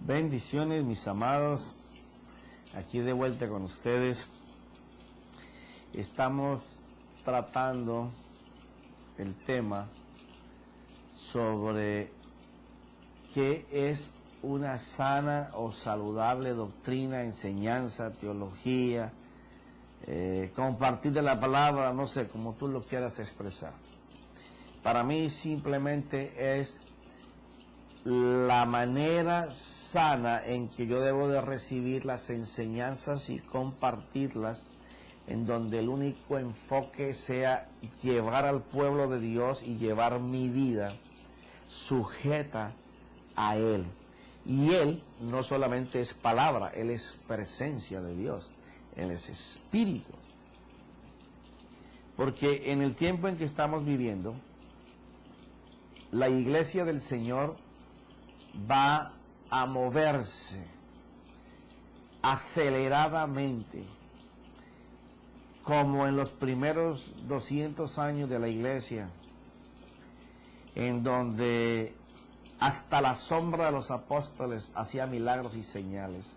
Bendiciones, mis amados, aquí de vuelta con ustedes. Estamos tratando el tema sobre qué es una sana o saludable doctrina, enseñanza, teología, compartir de la palabra, no sé, como tú lo quieras expresar. Para mí simplemente es la manera sana en que yo debo de recibir las enseñanzas y compartirlas, en donde el único enfoque sea llevar al pueblo de Dios y llevar mi vida sujeta a Él. Y Él no solamente es palabra, Él es presencia de Dios, Él es espíritu. Porque en el tiempo en que estamos viviendo, la iglesia del Señor va a moverse aceleradamente, como en los primeros 200 años de la iglesia, en donde hasta la sombra de los apóstoles hacía milagros y señales.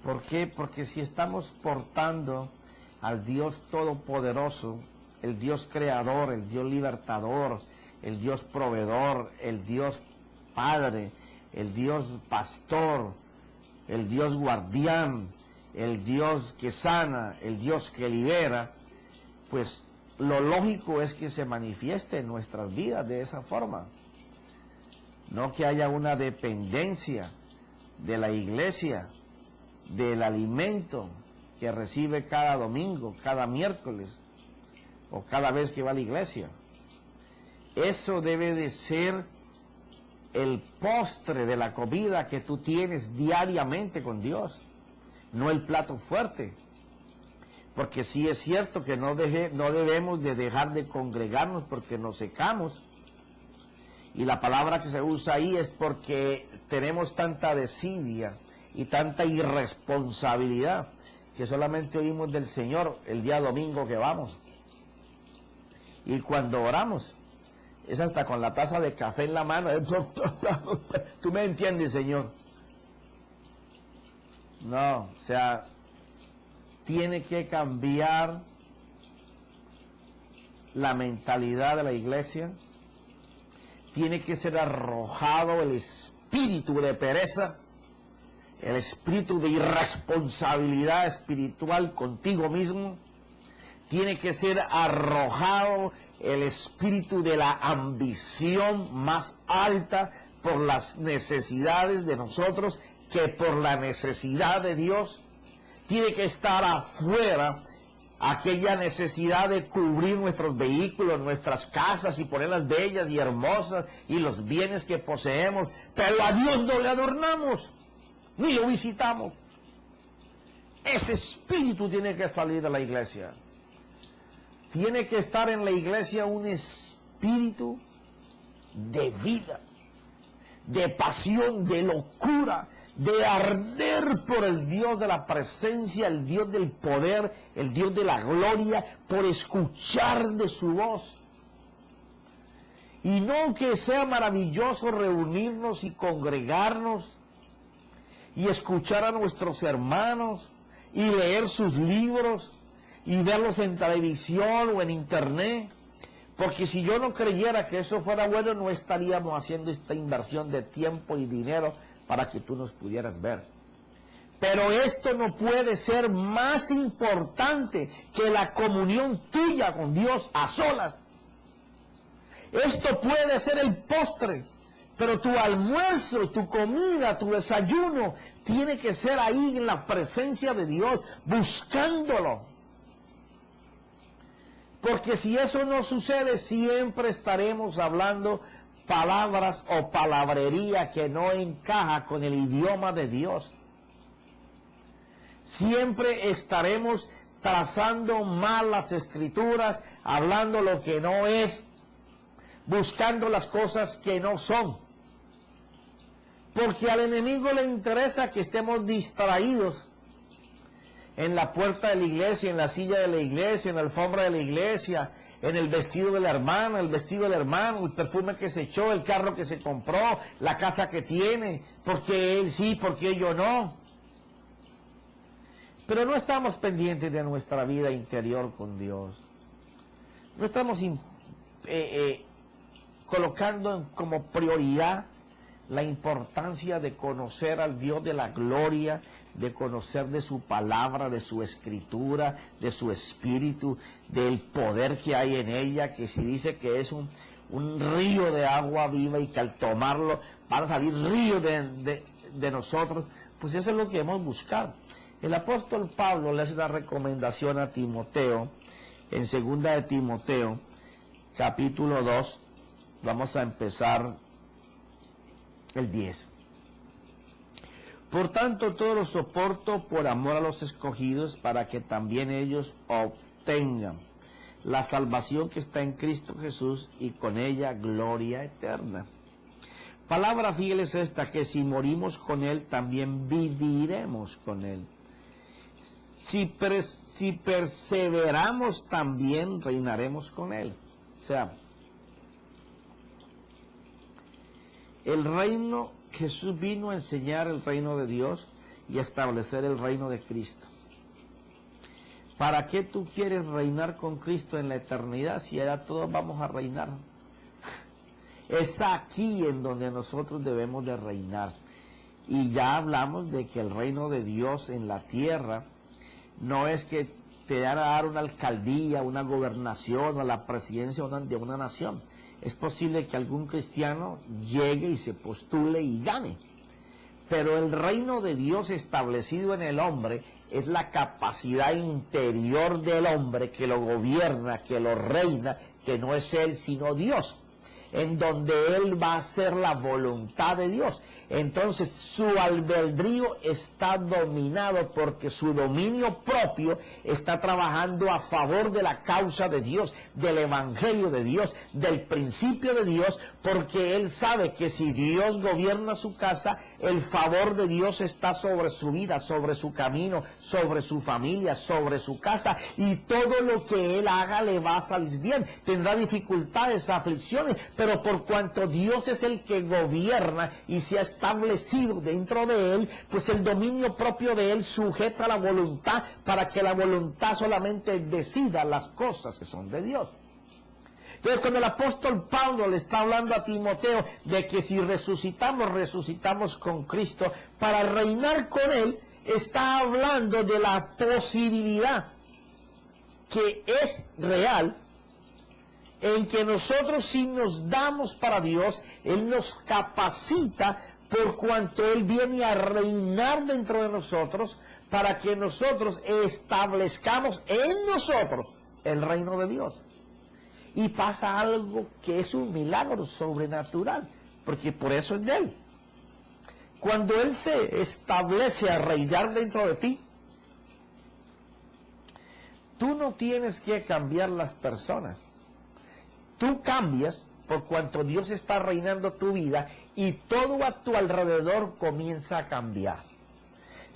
¿Por qué? Porque si estamos portando al Dios Todopoderoso, el Dios Creador, el Dios Libertador, el Dios Proveedor, el Dios Padre, el Dios Pastor, el Dios Guardián, el Dios que sana, el Dios que libera, pues lo lógico es que se manifieste en nuestras vidas de esa forma. No que haya una dependencia de la iglesia, del alimento que recibe cada domingo, cada miércoles o cada vez que va a la iglesia. Eso debe de ser el postre de la comida que tú tienes diariamente con Dios, no el plato fuerte. Porque sí es cierto que no debemos de dejar de congregarnos porque nos secamos. Y la palabra que se usa ahí es porque tenemos tanta desidia y tanta irresponsabilidad que solamente oímos del Señor el día domingo que vamos. Y cuando oramos, es hasta con la taza de café en la mano. ¿Tú me entiendes, Señor? No, o sea, tiene que cambiar la mentalidad de la iglesia. Tiene que ser arrojado el espíritu de pereza, el espíritu de irresponsabilidad espiritual contigo mismo. Tiene que ser arrojado el espíritu de la ambición más alta por las necesidades de nosotros que por la necesidad de Dios. Tiene que estar afuera aquella necesidad de cubrir nuestros vehículos, nuestras casas y ponerlas bellas y hermosas y los bienes que poseemos, pero a Dios no le adornamos ni lo visitamos. Ese espíritu tiene que salir de la iglesia. Tiene que estar en la iglesia un espíritu de vida, de pasión, de locura, de arder por el Dios de la presencia, el Dios del poder, el Dios de la gloria, por escuchar de su voz. Y no que sea maravilloso reunirnos y congregarnos y escuchar a nuestros hermanos y leer sus libros y verlos en televisión o en internet, porque si yo no creyera que eso fuera bueno, no estaríamos haciendo esta inversión de tiempo y dinero para que tú nos pudieras ver. Pero esto no puede ser más importante que la comunión tuya con Dios a solas. Esto puede ser el postre, pero tu almuerzo, tu comida, tu desayuno, tiene que ser ahí en la presencia de Dios, buscándolo. Porque si eso no sucede, siempre estaremos hablando palabras o palabrería que no encaja con el idioma de Dios. Siempre estaremos trazando mal las escrituras, hablando lo que no es, buscando las cosas que no son. Porque al enemigo le interesa que estemos distraídos en la puerta de la iglesia, en la silla de la iglesia, en la alfombra de la iglesia, en el vestido de la hermana, el vestido del hermano, el perfume que se echó, el carro que se compró, la casa que tiene, porque él sí, porque yo no. Pero no estamos pendientes de nuestra vida interior con Dios. No estamos colocando como prioridad la importancia de conocer al Dios de la gloria, de conocer de su palabra, de su escritura, de su espíritu, del poder que hay en ella, que si dice que es un río de agua viva y que al tomarlo van a salir ríos de nosotros, pues eso es lo que hemos buscado. El apóstol Pablo le hace una recomendación a Timoteo, en 2 de Timoteo, capítulo 2, vamos a empezar el 10. Por tanto, todo lo soporto por amor a los escogidos, para que también ellos obtengan la salvación que está en Cristo Jesús y con ella gloria eterna. Palabra fiel es esta, que si morimos con Él, también viviremos con Él. Si perseveramos, también reinaremos con Él. O sea, el reino, Jesús vino a enseñar el reino de Dios y a establecer el reino de Cristo. ¿Para qué tú quieres reinar con Cristo en la eternidad si ya todos vamos a reinar? Es aquí en donde nosotros debemos de reinar. Y ya hablamos de que el reino de Dios en la tierra no es que te van a dar una alcaldía, una gobernación o la presidencia de una nación. Es posible que algún cristiano llegue y se postule y gane. Pero el reino de Dios establecido en el hombre es la capacidad interior del hombre que lo gobierna, que lo reina, que no es él sino Dios, en donde él va a hacer la voluntad de Dios. Entonces su albedrío está dominado porque su dominio propio está trabajando a favor de la causa de Dios, del evangelio de Dios, del principio de Dios, porque él sabe que si Dios gobierna su casa, el favor de Dios está sobre su vida, sobre su camino, sobre su familia, sobre su casa, y todo lo que él haga le va a salir bien. Tendrá dificultades, aflicciones, pero por cuanto Dios es el que gobierna y se ha establecido dentro de él, pues el dominio propio de él sujeta la voluntad para que la voluntad solamente decida las cosas que son de Dios. Entonces, cuando el apóstol Pablo le está hablando a Timoteo de que si resucitamos, resucitamos con Cristo para reinar con él, está hablando de la posibilidad que es real en que nosotros, si nos damos para Dios, Él nos capacita por cuanto Él viene a reinar dentro de nosotros para que nosotros establezcamos en nosotros el reino de Dios. Y pasa algo que es un milagro sobrenatural, porque por eso es de Él. Cuando Él se establece a reinar dentro de ti, tú no tienes que cambiar las personas. Tú cambias por cuanto Dios está reinando tu vida y todo a tu alrededor comienza a cambiar.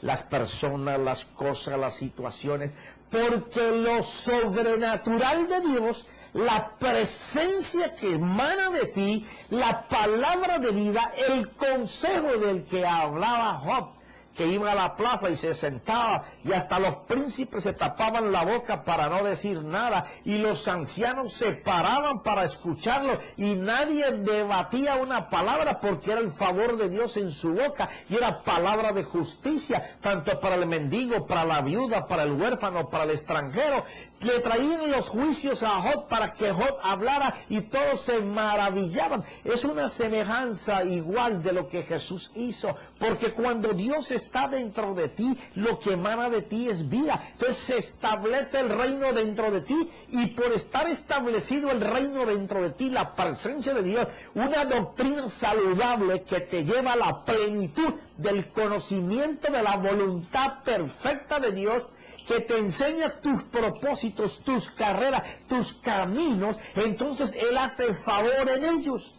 Las personas, las cosas, las situaciones, porque lo sobrenatural de Dios, la presencia que emana de ti, la palabra de vida, el consejo del que hablaba Job, que iba a la plaza y se sentaba y hasta los príncipes se tapaban la boca para no decir nada y los ancianos se paraban para escucharlo y nadie debatía una palabra porque era el favor de Dios en su boca y era palabra de justicia, tanto para el mendigo, para la viuda, para el huérfano, para el extranjero. Le traían los juicios a Job para que Job hablara y todos se maravillaban. Es una semejanza igual de lo que Jesús hizo, porque cuando Dios está dentro de ti, lo que emana de ti es vida. Entonces se establece el reino dentro de ti y por estar establecido el reino dentro de ti, la presencia de Dios, una doctrina saludable que te lleva a la plenitud del conocimiento de la voluntad perfecta de Dios, que te enseña tus propósitos, tus carreras, tus caminos, entonces Él hace favor en ellos.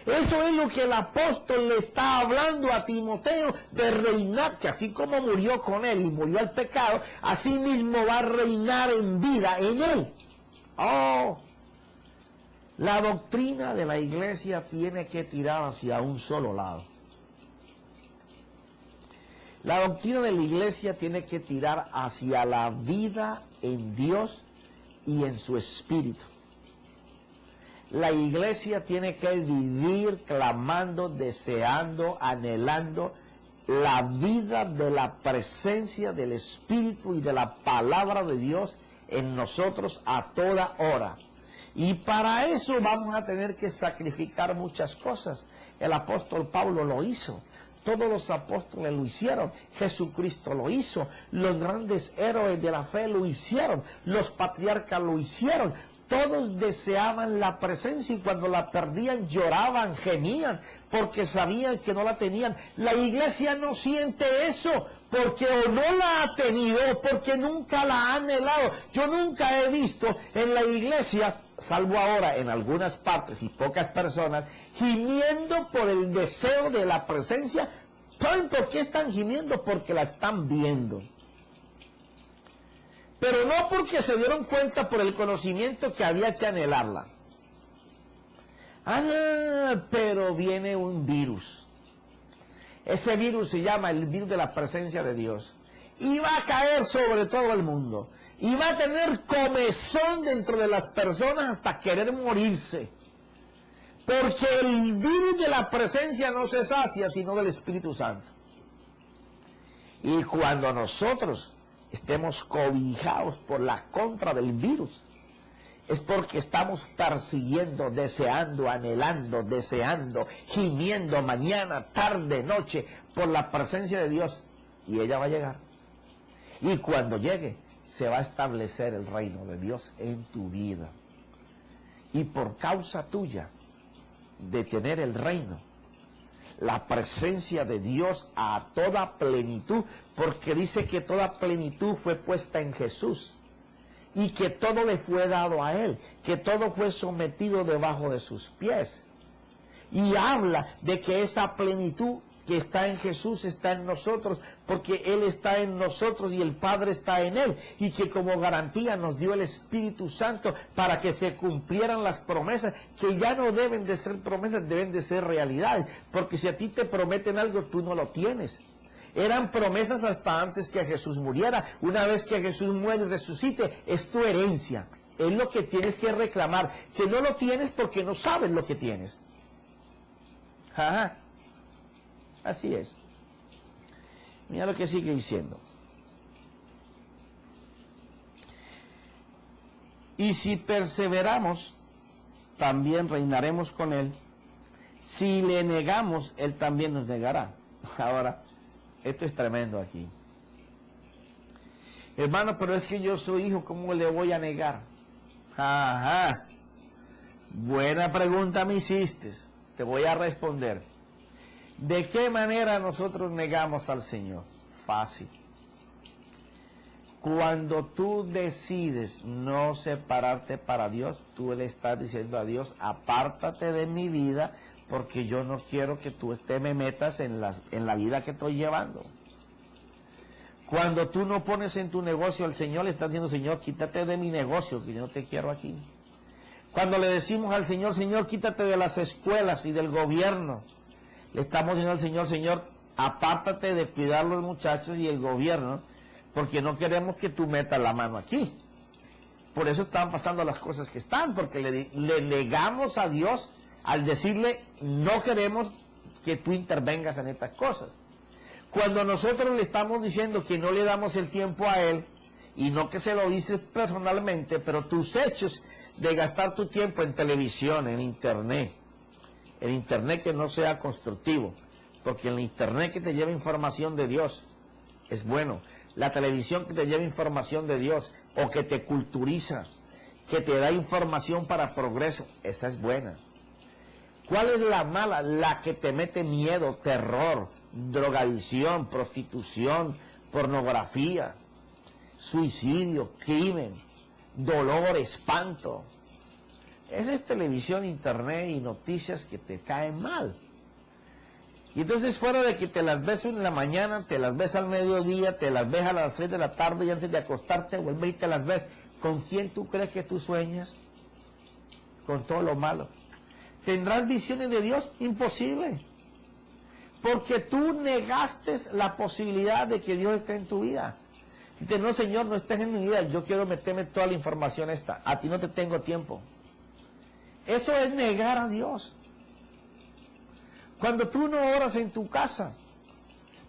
Eso es lo que el apóstol le está hablando a Timoteo, de reinar, que así como murió con él y murió al pecado, así mismo va a reinar en vida en él. Oh, la doctrina de la iglesia tiene que tirar hacia un solo lado. La doctrina de la iglesia tiene que tirar hacia la vida en Dios y en su espíritu. La iglesia tiene que vivir clamando, deseando, anhelando la vida de la presencia del Espíritu y de la palabra de Dios en nosotros a toda hora. Y para eso vamos a tener que sacrificar muchas cosas. El apóstol Pablo lo hizo. Todos los apóstoles lo hicieron. Jesucristo lo hizo. Los grandes héroes de la fe lo hicieron. Los patriarcas lo hicieron. Todos deseaban la presencia y cuando la perdían lloraban, gemían, porque sabían que no la tenían. La iglesia no siente eso, porque o no la ha tenido o porque nunca la ha anhelado. Yo nunca he visto en la iglesia, salvo ahora en algunas partes y pocas personas, gimiendo por el deseo de la presencia. ¿Saben por qué están gimiendo? Porque la están viendo. Pero no porque se dieron cuenta por el conocimiento que había que anhelarla. Pero viene un virus. Ese virus se llama el virus de la presencia de Dios. Y va a caer sobre todo el mundo. Y va a tener comezón dentro de las personas hasta querer morirse. Porque el virus de la presencia no se sacia sino del Espíritu Santo. Y cuando nosotros estemos cobijados por la contra del virus, es porque estamos persiguiendo, deseando, anhelando, deseando, gimiendo mañana, tarde, noche, por la presencia de Dios. Y ella va a llegar. Y cuando llegue, se va a establecer el reino de Dios en tu vida. Y por causa tuya, de tener el reino, la presencia de Dios a toda plenitud, porque dice que toda plenitud fue puesta en Jesús y que todo le fue dado a Él, que todo fue sometido debajo de sus pies. Y habla de que esa plenitud que está en Jesús está en nosotros, porque Él está en nosotros y el Padre está en Él, y que como garantía nos dio el Espíritu Santo para que se cumplieran las promesas, que ya no deben de ser promesas, deben de ser realidades, porque si a ti te prometen algo, tú no lo tienes. Eran promesas hasta antes que Jesús muriera. Una vez que Jesús muere y resucite, es tu herencia. Es lo que tienes que reclamar, que no lo tienes porque no sabes lo que tienes. Ajá. Así es. Mira lo que sigue diciendo. Y si perseveramos, también reinaremos con Él. Si le negamos, Él también nos negará. Ahora, esto es tremendo aquí. Hermano, pero es que yo soy hijo, ¿cómo le voy a negar? Ajá. Buena pregunta me hiciste. Te voy a responder. ¿De qué manera nosotros negamos al Señor? Fácil. Cuando tú decides no separarte para Dios, tú le estás diciendo a Dios, apártate de mi vida, porque yo no quiero que tú me metas en la vida que estoy llevando. Cuando tú no pones en tu negocio al Señor, le estás diciendo, Señor, quítate de mi negocio, que yo no te quiero aquí. Cuando le decimos al Señor, Señor, quítate de las escuelas y del gobierno, le estamos diciendo al Señor, Señor, apártate de cuidar a los muchachos y el gobierno, porque no queremos que tú metas la mano aquí. Por eso están pasando las cosas que están, porque le negamos a Dios al decirle, no queremos que tú intervengas en estas cosas. Cuando nosotros le estamos diciendo que no le damos el tiempo a Él, y no que se lo dices personalmente, pero tus hechos de gastar tu tiempo en televisión, en internet que no sea constructivo, porque el internet que te lleva información de Dios es bueno, la televisión que te lleva información de Dios, o que te culturiza, que te da información para progreso, esa es buena. ¿Cuál es la mala? La que te mete miedo, terror, drogadicción, prostitución, pornografía, suicidio, crimen, dolor, espanto. Esa es televisión, internet y noticias que te caen mal. Y entonces, fuera de que te las ves en la mañana, te las ves al mediodía, te las ves a las 6 de la tarde y antes de acostarte, vuelves y te las ves. ¿Con quién tú crees que tú sueñas? Con todo lo malo. ¿Tendrás visiones de Dios? Imposible. Porque tú negaste la posibilidad de que Dios esté en tu vida. Dices, no, Señor, no estés en mi vida, yo quiero meterme toda la información esta. A ti no te tengo tiempo. Eso es negar a Dios. Cuando tú no oras en tu casa,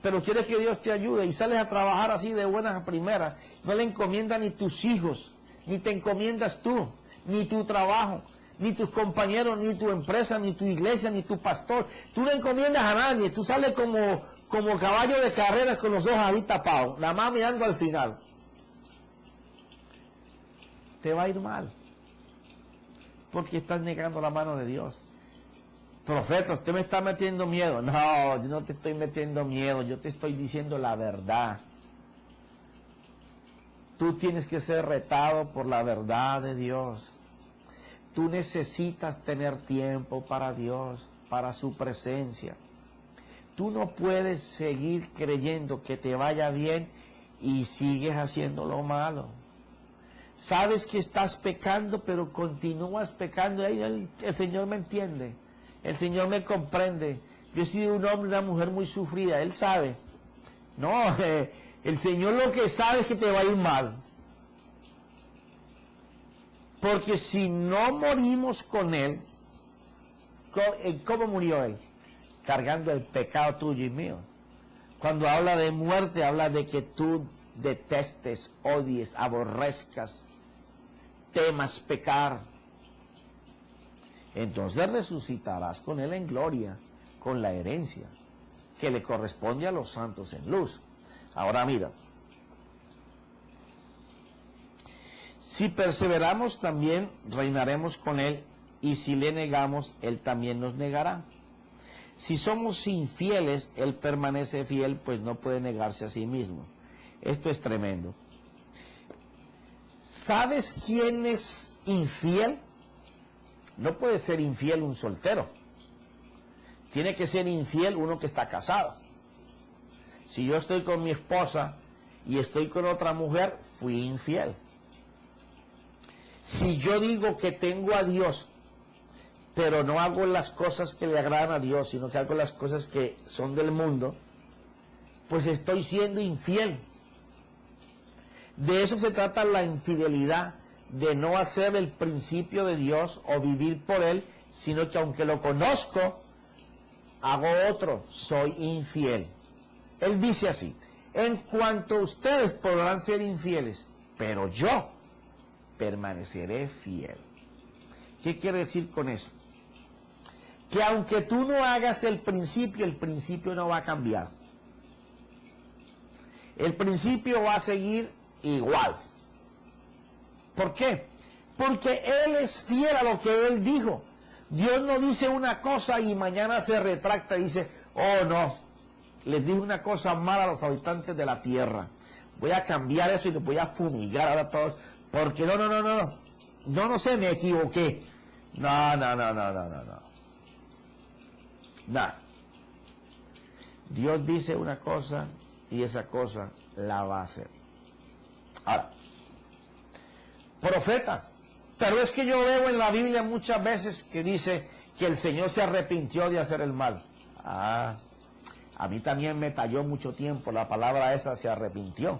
pero quieres que Dios te ayude y sales a trabajar así de buenas a primeras, no le encomiendas ni tus hijos, ni te encomiendas tú, ni tu trabajo, ni tus compañeros, ni tu empresa, ni tu iglesia, ni tu pastor. Tú no encomiendas a nadie, tú sales como caballo de carreras con los ojos ahí tapados, nada más mirando al final. Te va a ir mal, porque estás negando la mano de Dios. Profeta, usted me está metiendo miedo. No, yo no te estoy metiendo miedo, yo te estoy diciendo la verdad. Tú tienes que ser retado por la verdad de Dios. Tú necesitas tener tiempo para Dios, para su presencia. Tú no puedes seguir creyendo que te vaya bien y sigues haciendo lo malo. Sabes que estás pecando, pero continúas pecando. El Señor me entiende. El Señor me comprende. Yo he sido un hombre y una mujer muy sufrida. Él sabe. No, el Señor lo que sabe es que te va a ir mal. Porque si no morimos con Él, ¿cómo murió Él? Cargando el pecado tuyo y mío. Cuando habla de muerte, habla de que tú detestes, odies, aborrezcas, temas pecar. Entonces resucitarás con Él en gloria, con la herencia que le corresponde a los santos en luz. Ahora mira, si perseveramos también reinaremos con Él, y si le negamos, Él también nos negará. Si somos infieles, Él permanece fiel, pues no puede negarse a sí mismo. Esto es tremendo. ¿Sabes quién es infiel? No puede ser infiel un soltero. Tiene que ser infiel uno que está casado. Si yo estoy con mi esposa y estoy con otra mujer, fui infiel. Si yo digo que tengo a Dios, pero no hago las cosas que le agradan a Dios, sino que hago las cosas que son del mundo, pues estoy siendo infiel. De eso se trata la infidelidad, de no hacer el principio de Dios o vivir por Él, sino que aunque lo conozco, hago otro, soy infiel. Él dice así, en cuanto ustedes podrán ser infieles, pero yo permaneceré fiel. ¿Qué quiere decir con eso? Que aunque tú no hagas el principio no va a cambiar. El principio va a seguir igual. ¿Por qué? Porque Él es fiel a lo que Él dijo. Dios no dice una cosa y mañana se retracta y dice, oh no, les dije una cosa mala a los habitantes de la tierra. Voy a cambiar eso y los voy a fumigar a todos. Porque no sé, me equivoqué. No. Nada. Dios dice una cosa y esa cosa la va a hacer. Ahora, profeta, pero es que yo veo en la Biblia muchas veces que dice que el Señor se arrepintió de hacer el mal. A mí también me talló mucho tiempo la palabra esa, se arrepintió.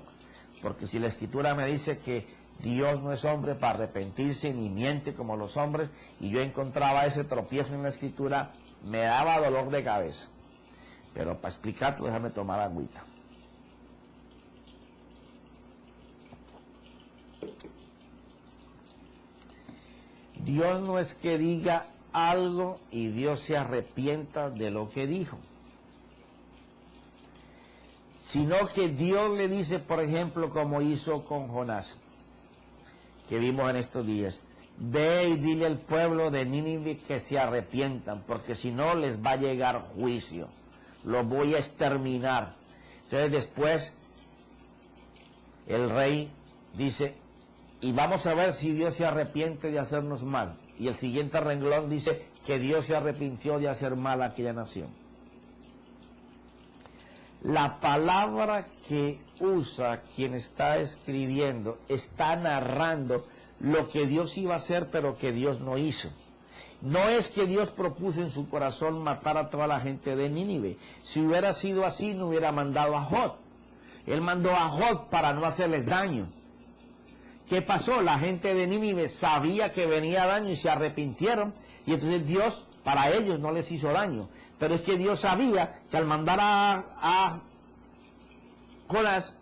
Porque si la Escritura me dice que Dios no es hombre para arrepentirse ni miente como los hombres, y yo encontraba ese tropiezo en la Escritura, me daba dolor de cabeza. Pero para explicarte, déjame tomar agüita. Dios no es que diga algo y Dios se arrepienta de lo que dijo, sino que Dios le dice, por ejemplo, como hizo con Jonás, que vimos en estos días, ve y dile al pueblo de Nínive que se arrepientan, porque si no les va a llegar juicio, los voy a exterminar. Entonces después el rey dice, y vamos a ver si Dios se arrepiente de hacernos mal. Y el siguiente renglón dice que Dios se arrepintió de hacer mal a aquella nación. La palabra que usa quien está escribiendo está narrando lo que Dios iba a hacer, pero que Dios no hizo. No es que Dios propuso en su corazón matar a toda la gente de Nínive. Si hubiera sido así, no hubiera mandado a Jod. Él mandó a Jod para no hacerles daño. ¿Qué pasó? La gente de Nínive sabía que venía daño y se arrepintieron, y entonces Dios, para ellos, no les hizo daño. Pero es que Dios sabía que al mandar a Jonás,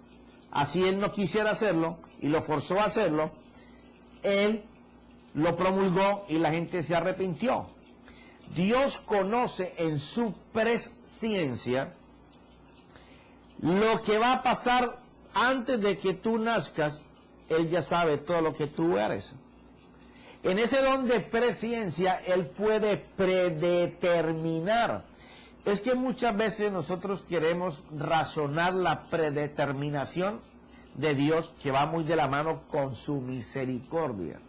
así él no quisiera hacerlo, y lo forzó a hacerlo, él lo promulgó y la gente se arrepintió. Dios conoce en su presciencia lo que va a pasar antes de que tú nazcas. Él ya sabe todo lo que tú eres. En ese don de presciencia, Él puede predeterminar. Es que muchas veces nosotros queremos razonar la predeterminación de Dios, que va muy de la mano con su misericordia.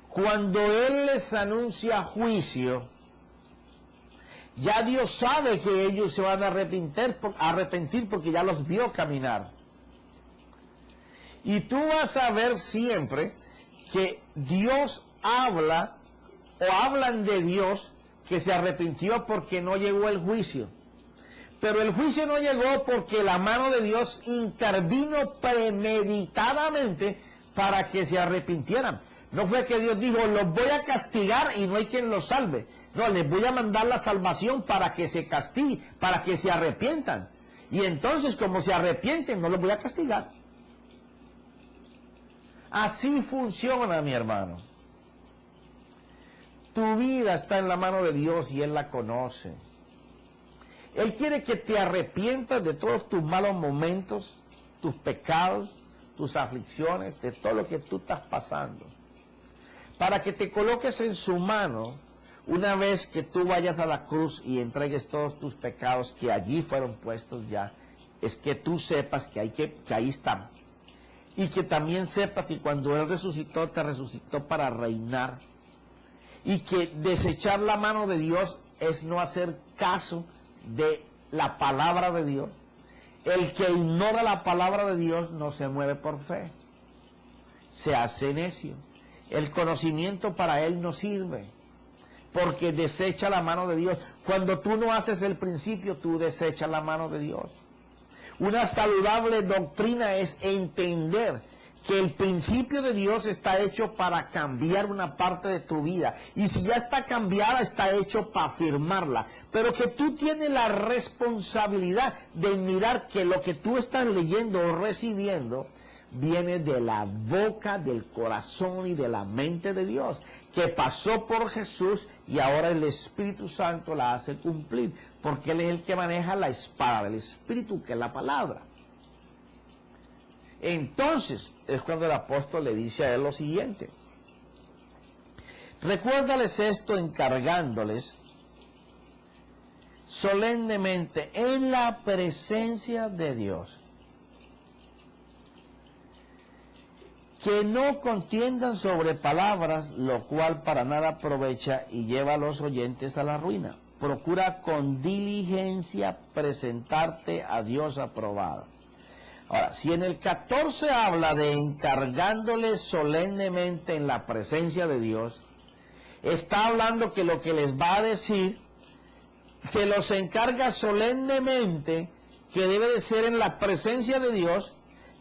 Cuando Él les anuncia juicio, ya Dios sabe que ellos se van a arrepentir porque ya los vio caminar. Y tú vas a ver siempre que Dios habla, o hablan de Dios, que se arrepintió porque no llegó el juicio. Pero el juicio no llegó porque la mano de Dios intervino premeditadamente para que se arrepintieran. No fue que Dios dijo, los voy a castigar y no hay quien los salve. No, les voy a mandar la salvación para que se castiguen, para que se arrepientan. Y entonces, como se arrepienten, no los voy a castigar. Así funciona, mi hermano. Tu vida está en la mano de Dios y Él la conoce. Él quiere que te arrepientas de todos tus malos momentos, tus pecados, tus aflicciones, de todo lo que tú estás pasando. Para que te coloques en su mano una vez que tú vayas a la cruz y entregues todos tus pecados que allí fueron puestos ya. Es que tú sepas que ahí están. Y que también sepas que cuando Él resucitó, te resucitó para reinar. Y que desechar la mano de Dios es no hacer caso de la palabra de Dios. El que ignora la palabra de Dios no se mueve por fe. Se hace necio. El conocimiento para él no sirve, porque desecha la mano de Dios. Cuando tú no haces el principio, tú desechas la mano de Dios. Una saludable doctrina es entender que el principio de Dios está hecho para cambiar una parte de tu vida. Y si ya está cambiada, está hecho para afirmarla. Pero que tú tienes la responsabilidad de mirar que lo que tú estás leyendo o recibiendo viene de la boca, del corazón y de la mente de Dios, que pasó por Jesús y ahora el Espíritu Santo la hace cumplir, porque Él es el que maneja la espada del Espíritu, que es la palabra. Entonces, es cuando el apóstol le dice a él lo siguiente: recuérdales esto, encargándoles solemnemente en la presencia de Dios, que no contiendan sobre palabras, lo cual para nada aprovecha y lleva a los oyentes a la ruina. Procura con diligencia presentarte a Dios aprobado. Ahora, si en el 14 habla de encargándoles solemnemente en la presencia de Dios, está hablando que lo que les va a decir, se los encarga solemnemente, que debe de ser en la presencia de Dios,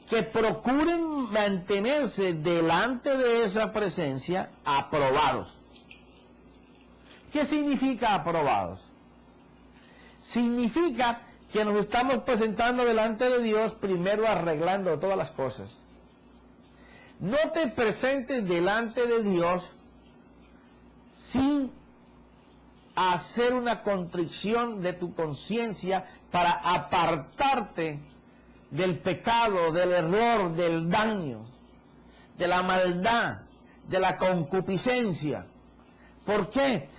que procuren mantenerse delante de esa presencia aprobados. ¿Qué significa aprobados? Significa que nos estamos presentando delante de Dios primero arreglando todas las cosas. No te presentes delante de Dios sin hacer una contrición de tu conciencia para apartarte del pecado, del error, del daño, de la maldad, de la concupiscencia. ¿Por qué?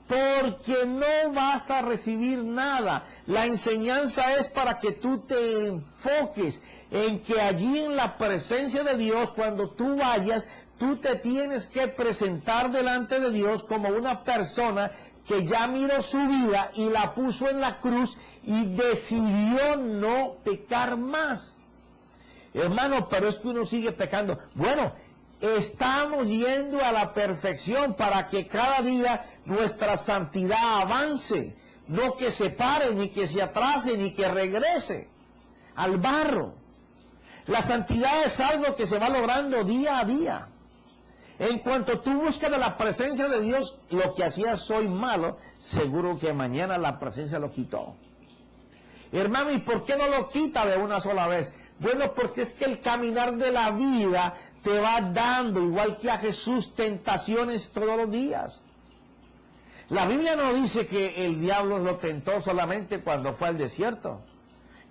Porque no vas a recibir nada. La enseñanza es para que tú te enfoques en que allí en la presencia de Dios, cuando tú vayas, tú te tienes que presentar delante de Dios como una persona que ya miró su vida y la puso en la cruz y decidió no pecar más. Hermano, pero es que uno sigue pecando. Bueno, estamos yendo a la perfección para que cada día nuestra santidad avance, no que se pare, ni que se atrase, ni que regrese al barro. La santidad es algo que se va logrando día a día. En cuanto tú buscas de la presencia de Dios, lo que hacías hoy malo, seguro que mañana la presencia lo quitó. Hermano, ¿y por qué no lo quita de una sola vez? Bueno, porque es que el caminar de la vida te va dando, igual que a Jesús, tentaciones todos los días. La Biblia no dice que el diablo lo tentó solamente cuando fue al desierto.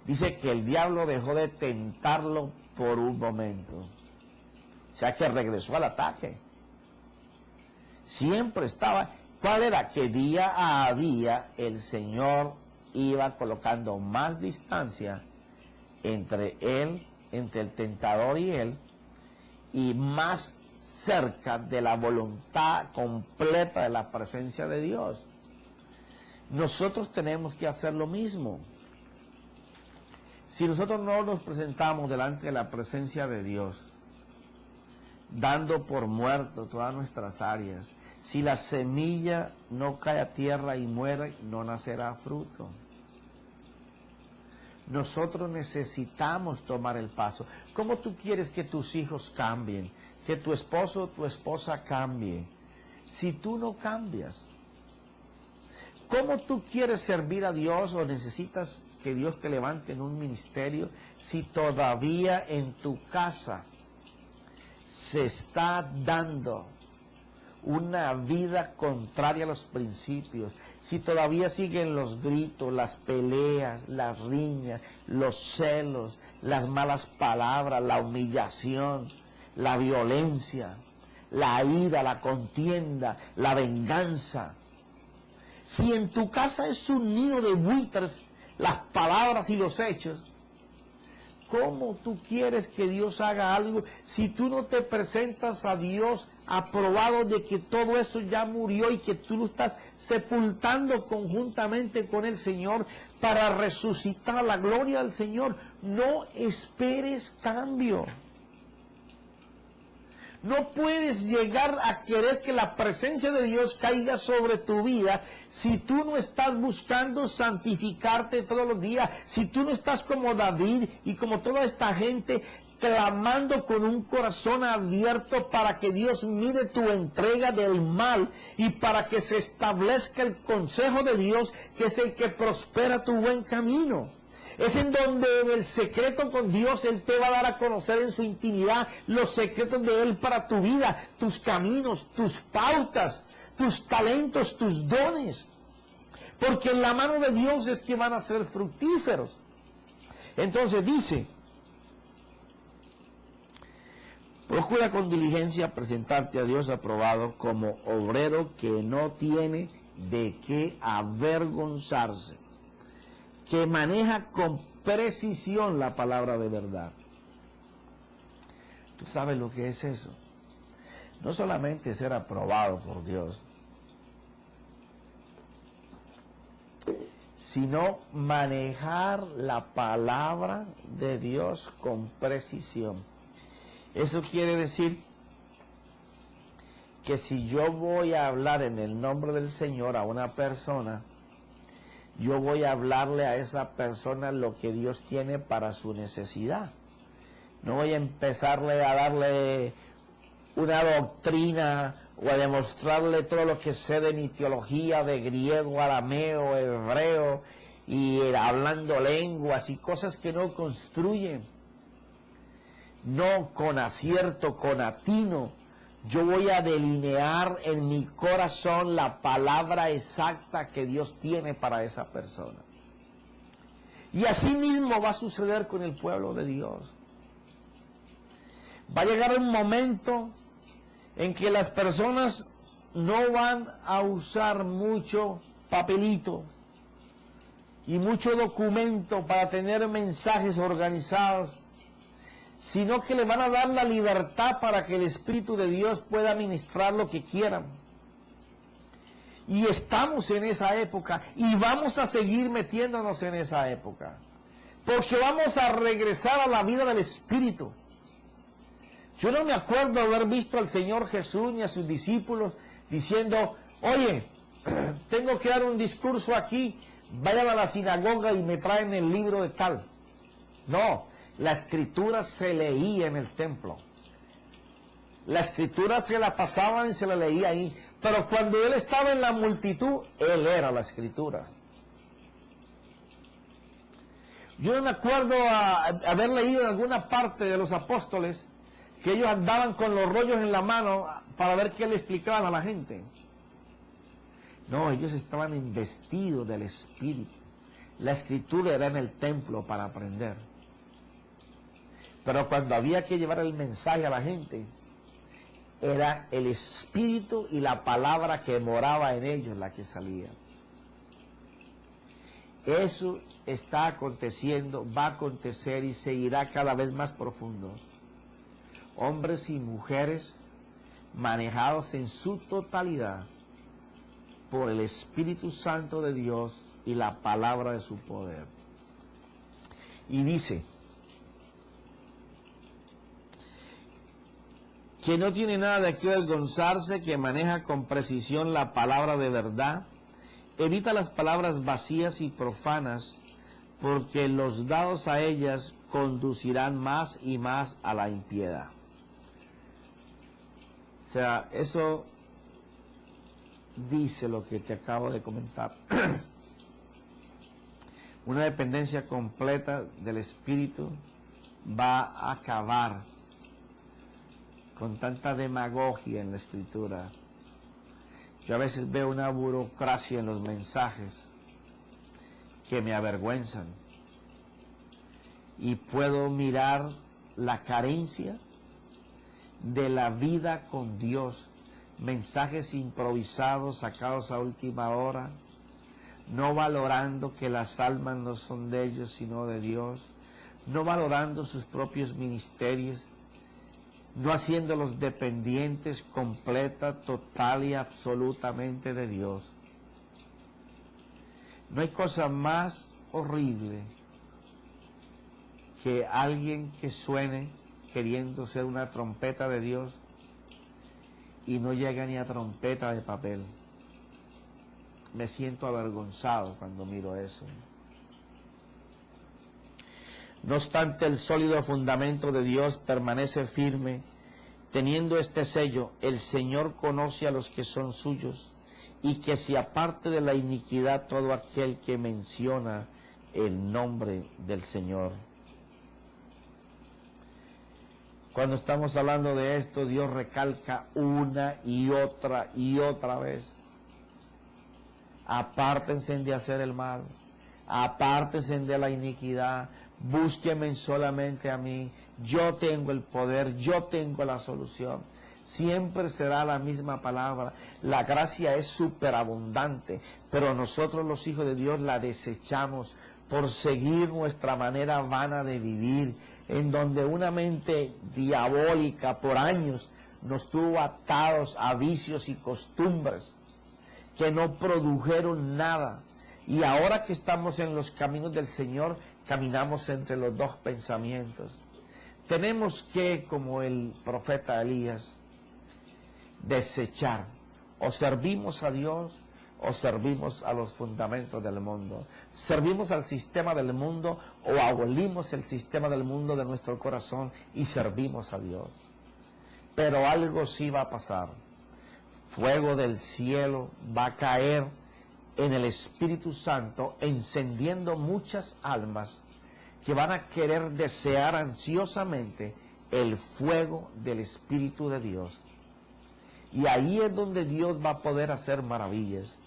Dice que el diablo dejó de tentarlo por un momento. O sea que regresó al ataque. Siempre estaba. ¿Cuál era? Que día a día el Señor iba colocando más distancia entre él, entre el tentador y él, y más cerca de la voluntad completa de la presencia de Dios. Nosotros tenemos que hacer lo mismo. Si nosotros no nos presentamos delante de la presencia de Dios, dando por muerto todas nuestras áreas, si la semilla no cae a tierra y muere, no nacerá fruto. Nosotros necesitamos tomar el paso. ¿Cómo tú quieres que tus hijos cambien? Que tu esposo o tu esposa cambie, si tú no cambias. ¿Cómo tú quieres servir a Dios o necesitas que Dios te levante en un ministerio si todavía en tu casa se está dando una vida contraria a los principios, si todavía siguen los gritos, las peleas, las riñas, los celos, las malas palabras, la humillación, la violencia, la ira, la contienda, la venganza? Si en tu casa es un nido de buitres las palabras y los hechos, ¿cómo tú quieres que Dios haga algo si tú no te presentas a Dios aprobado de que todo eso ya murió y que tú lo estás sepultando conjuntamente con el Señor para resucitar a la gloria del Señor? No esperes cambio. No puedes llegar a querer que la presencia de Dios caiga sobre tu vida si tú no estás buscando santificarte todos los días, si tú no estás como David y como toda esta gente clamando con un corazón abierto para que Dios mire tu entrega del mal y para que se establezca el consejo de Dios, que es el que prospera tu buen camino. Es en donde en el secreto con Dios Él te va a dar a conocer en su intimidad los secretos de Él para tu vida, tus caminos, tus pautas, tus talentos, tus dones. Porque en la mano de Dios es que van a ser fructíferos. Entonces dice, procura con diligencia presentarte a Dios aprobado como obrero que no tiene de qué avergonzarse, que maneja con precisión la palabra de verdad. ¿Tú sabes lo que es eso? No solamente ser aprobado por Dios, sino manejar la palabra de Dios con precisión. Eso quiere decir que si yo voy a hablar en el nombre del Señor a una persona, yo voy a hablarle a esa persona lo que Dios tiene para su necesidad. No voy a empezarle a darle una doctrina o a demostrarle todo lo que sé de mi teología, de griego, arameo, hebreo, y hablando lenguas y cosas que no construyen. No con acierto, con atino. Yo voy a delinear en mi corazón la palabra exacta que Dios tiene para esa persona. Y así mismo va a suceder con el pueblo de Dios. Va a llegar un momento en que las personas no van a usar mucho papelito y mucho documento para tener mensajes organizados, sino que le van a dar la libertad para que el Espíritu de Dios pueda ministrar lo que quieran. Y estamos en esa época y vamos a seguir metiéndonos en esa época. Porque vamos a regresar a la vida del Espíritu. Yo no me acuerdo haber visto al Señor Jesús ni a sus discípulos diciendo, oye, tengo que dar un discurso aquí, vayan a la sinagoga y me traen el libro de tal. No, la Escritura se leía en el templo. La Escritura se la pasaban y se la leía ahí. Pero cuando Él estaba en la multitud, Él era la Escritura. Yo no me acuerdo haber leído en alguna parte de los apóstoles que ellos andaban con los rollos en la mano para ver qué le explicaban a la gente. No, ellos estaban investidos del Espíritu. La Escritura era en el templo para aprender. Pero cuando había que llevar el mensaje a la gente, era el Espíritu y la palabra que moraba en ellos la que salía. Eso está aconteciendo, va a acontecer y se irá cada vez más profundo. Hombres y mujeres manejados en su totalidad por el Espíritu Santo de Dios y la palabra de su poder. Y dice que no tiene nada de qué avergonzarse, que maneja con precisión la palabra de verdad, evita las palabras vacías y profanas, porque los dados a ellas conducirán más y más a la impiedad. O sea, eso dice lo que te acabo de comentar. Una dependencia completa del Espíritu va a acabar con tanta demagogia en la Escritura. Yo a veces veo una burocracia en los mensajes que me avergüenzan. Y puedo mirar la carencia de la vida con Dios. Mensajes improvisados, sacados a última hora, no valorando que las almas no son de ellos, sino de Dios, no valorando sus propios ministerios, no haciéndolos dependientes completa, total y absolutamente de Dios. No hay cosa más horrible que alguien que suene queriendo ser una trompeta de Dios y no llega ni a trompeta de papel. Me siento avergonzado cuando miro eso. No obstante, el sólido fundamento de Dios permanece firme, teniendo este sello: el Señor conoce a los que son suyos, y que se aparte de la iniquidad todo aquel que menciona el nombre del Señor. Cuando estamos hablando de esto, Dios recalca una y otra vez: apártense de hacer el mal, apártense de la iniquidad, búsquenme solamente a mí, yo tengo el poder, yo tengo la solución. Siempre será la misma palabra. La gracia es superabundante, pero nosotros los hijos de Dios la desechamos por seguir nuestra manera vana de vivir, en donde una mente diabólica por años nos tuvo atados a vicios y costumbres que no produjeron nada. Y ahora que estamos en los caminos del Señor, caminamos entre los dos pensamientos. Tenemos que, como el profeta Elías, desechar: o servimos a Dios o servimos a los fundamentos del mundo. Servimos al sistema del mundo o abolimos el sistema del mundo de nuestro corazón y servimos a Dios. Pero algo sí va a pasar. Fuego del cielo va a caer en el Espíritu Santo, encendiendo muchas almas que van a querer desear ansiosamente el fuego del Espíritu de Dios. Y ahí es donde Dios va a poder hacer maravillas.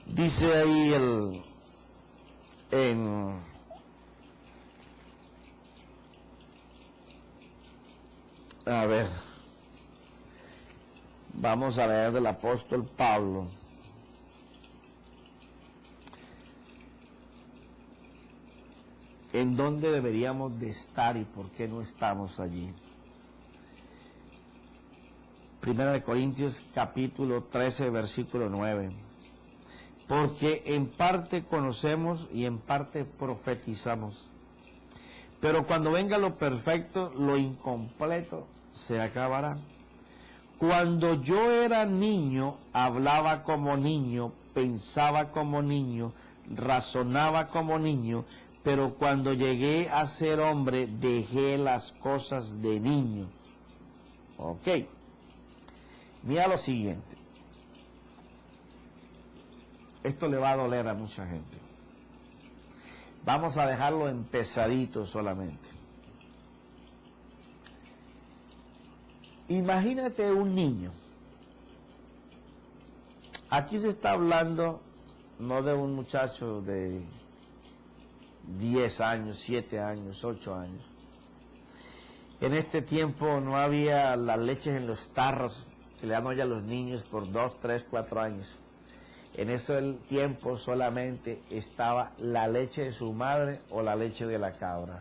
Dice ahí a ver, vamos a leer del apóstol Pablo. ¿En dónde deberíamos de estar y por qué no estamos allí? Primera de Corintios capítulo 13, versículo 9. Porque en parte conocemos y en parte profetizamos. Pero cuando venga lo perfecto, lo incompleto se acabará. Cuando yo era niño, hablaba como niño, pensaba como niño, razonaba como niño, pero cuando llegué a ser hombre, dejé las cosas de niño. Ok. Mira lo siguiente. Esto le va a doler a mucha gente. Vamos a dejarlo en pesadito solamente. Imagínate un niño. Aquí se está hablando no de un muchacho de 10 años, 7 años, 8 años. En este tiempo no había las leches en los tarros que le dan hoy a los niños por 2, 3, 4 años. En ese tiempo solamente estaba la leche de su madre o la leche de la cabra.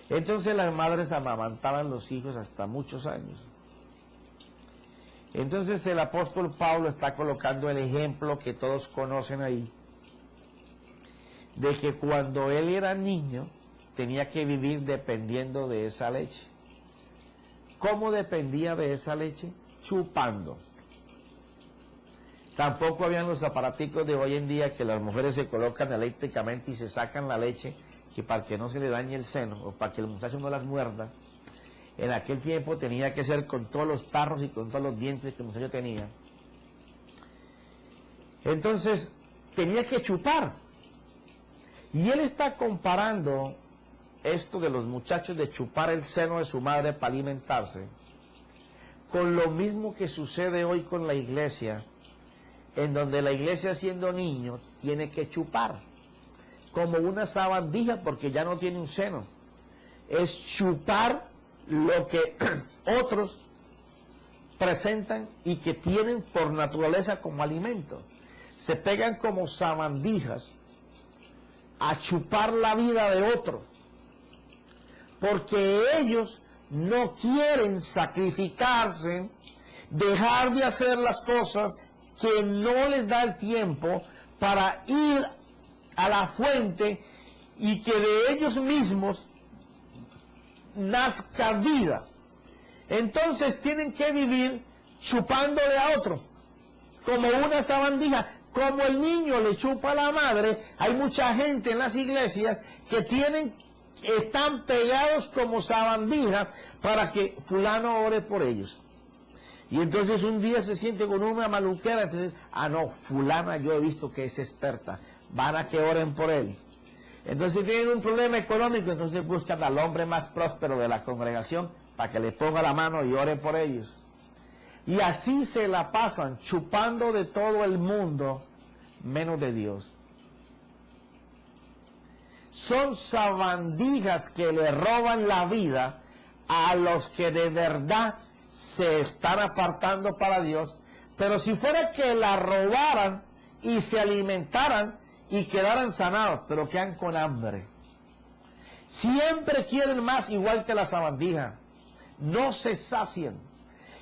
Entonces las madres amamantaban los hijos hasta muchos años. Entonces el apóstol Pablo está colocando el ejemplo que todos conocen ahí, de que cuando él era niño tenía que vivir dependiendo de esa leche. ¿Cómo dependía de esa leche? Chupando. Tampoco habían los aparaticos de hoy en día que las mujeres se colocan eléctricamente y se sacan la leche, que para que no se le dañe el seno o para que el muchacho no las muerda. En aquel tiempo tenía que ser con todos los tarros y con todos los dientes que el muchacho tenía. Entonces tenía que chupar. Y él está comparando esto de los muchachos de chupar el seno de su madre para alimentarse con lo mismo que sucede hoy con la iglesia, en donde la iglesia siendo niño tiene que chupar como una sabandija porque ya no tiene un seno. Es chupar lo que otros presentan y que tienen por naturaleza como alimento. Se pegan como sabandijas a chupar la vida de otro, porque ellos no quieren sacrificarse, dejar de hacer las cosas que no les da el tiempo para ir a la fuente y que de ellos mismos nazca vida. Entonces tienen que vivir chupándole a otro, como una sabandija. Como el niño le chupa a la madre, hay mucha gente en las iglesias que están pegados como sabandija para que fulano ore por ellos. Y entonces un día se siente con una maluquera, entonces, no, fulana yo he visto que es experta, van a que oren por él. Entonces tienen un problema económico, entonces buscan al hombre más próspero de la congregación para que le ponga la mano y ore por ellos. Y así se la pasan chupando de todo el mundo, menos de Dios. Son sabandijas que le roban la vida a los que de verdad se están apartando para Dios. Pero si fuera que la robaran y se alimentaran y quedaran sanados, pero quedan con hambre. Siempre quieren más, igual que la sabandija. No se sacian.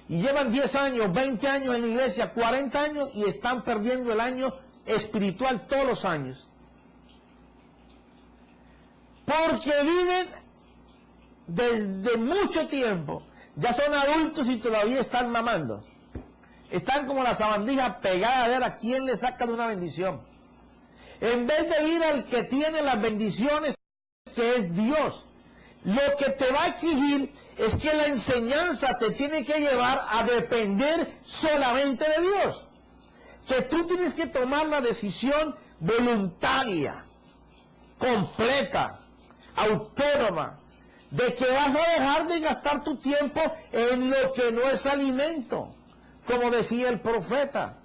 Y llevan 10 años, 20 años en la iglesia, 40 años y están perdiendo el año espiritual todos los años. Porque viven desde mucho tiempo, ya son adultos y todavía están mamando. Están como la sabandija pegada a ver a quién le sacan una bendición. En vez de ir al que tiene las bendiciones, que es Dios. Lo que te va a exigir es que la enseñanza te tiene que llevar a depender solamente de Dios. Que tú tienes que tomar la decisión voluntaria, completa, autónoma, de que vas a dejar de gastar tu tiempo en lo que no es alimento, como decía el profeta.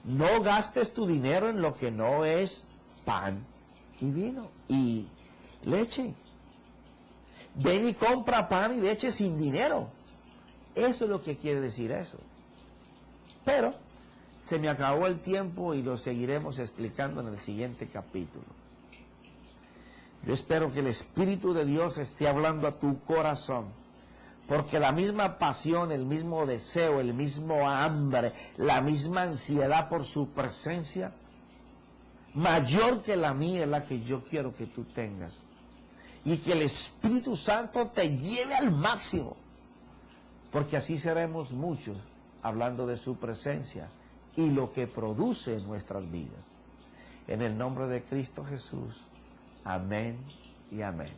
No gastes tu dinero en lo que no es pan y vino y leche. Ven y compra pan y leche sin dinero. Eso es lo que quiere decir eso. Pero se me acabó el tiempo y lo seguiremos explicando en el siguiente capítulo. Yo espero que el Espíritu de Dios esté hablando a tu corazón Porque la misma pasión, el mismo deseo, el mismo hambre, la misma ansiedad por su presencia, mayor que la mía es la que yo quiero que tú tengas. Y que el Espíritu Santo te lleve al máximo. Porque así seremos muchos hablando de su presencia y lo que produce en nuestras vidas. En el nombre de Cristo Jesús. Amén y amén.